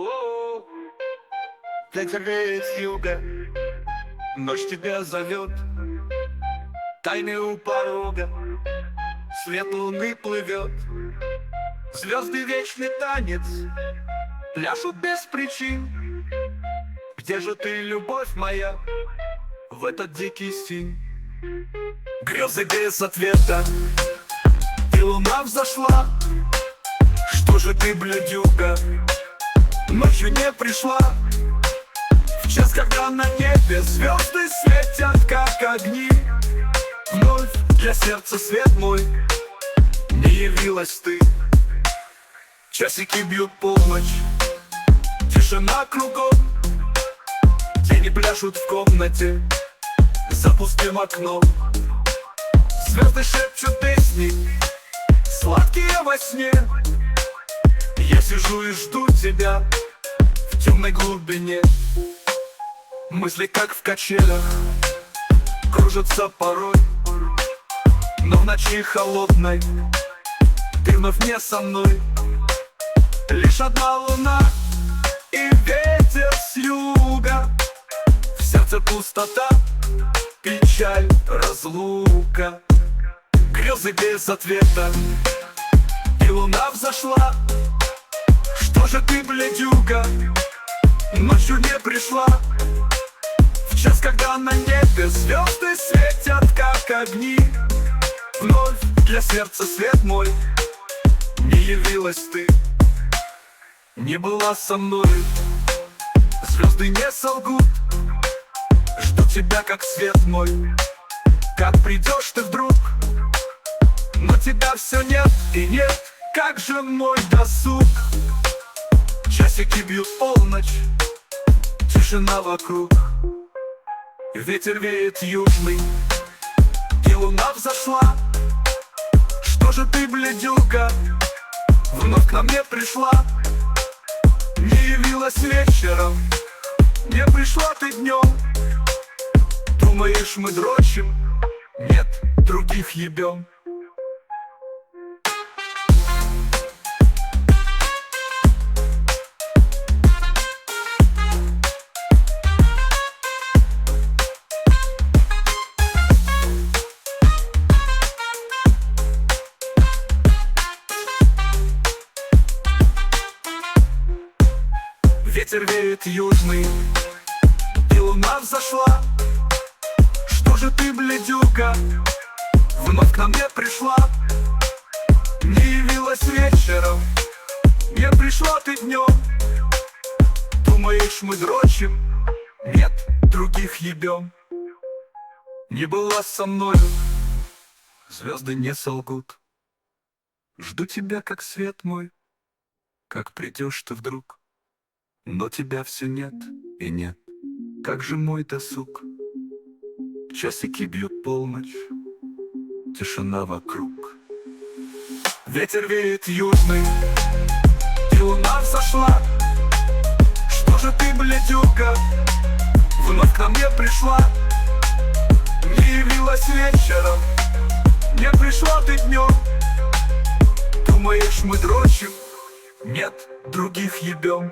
О, ветер веет с юга, ночь тебя зовет. Тайны у порога, свет луны плывет. Звезды вечный танец пляшут без причин. Где же ты, любовь моя, в этот дикий син? Грезы без ответа, и луна взошла. Что же ты, блядюга, ночью не пришла? В час, когда на небе звезды светят, как огни, вновь для сердца свет мой не явилась ты. Часики бьют полночь, тишина кругом. Тени пляшут в комнате за пустым окном. Звезды шепчут песни, сладкие во сне. Я сижу и жду тебя в темной глубине. Мысли, как в качелях, кружатся порой, но в ночи холодной ты вновь не со мной. Лишь одна луна и ветер с юга. В сердце пустота, печаль, разлука. Грезы без ответа, и луна взошла. Что же ты, блядюга, ночью не пришла? В час, когда на небе звезды светят, как огни, вновь для сердца свет мой не явилась ты. Не была со мной, звезды не солгут. Жду тебя, как свет мой, как придешь ты вдруг. Но тебя все нет и нет, как же мой досуг? Часики бьют полночь, тишина вокруг. Ветер веет южный, и луна взошла. Что же ты, блядюга, вновь к нам не пришла? Не явилась вечером, не пришла ты днем. Думаешь, мы дрочим? Нет, других ебем. Ветер веет южный, и луна взошла. Что же ты, блядюга, вновь к нам не пришла? Не явилась вечером, не пришла ты днем. Думаешь, мы дрочим? Нет, других ебем. Не была со мною, звезды не солгут. Жду тебя, как свет мой, как придешь ты вдруг. Но тебя все нет и нет, как же мой досуг? Часики бьют полночь, тишина вокруг. Ветер веет южный, и луна взошла. Что же ты, блядюга, вновь к нам не пришла? Не явилась вечером, не пришла ты днем. Думаешь, мы дрочим? Нет, других ебем.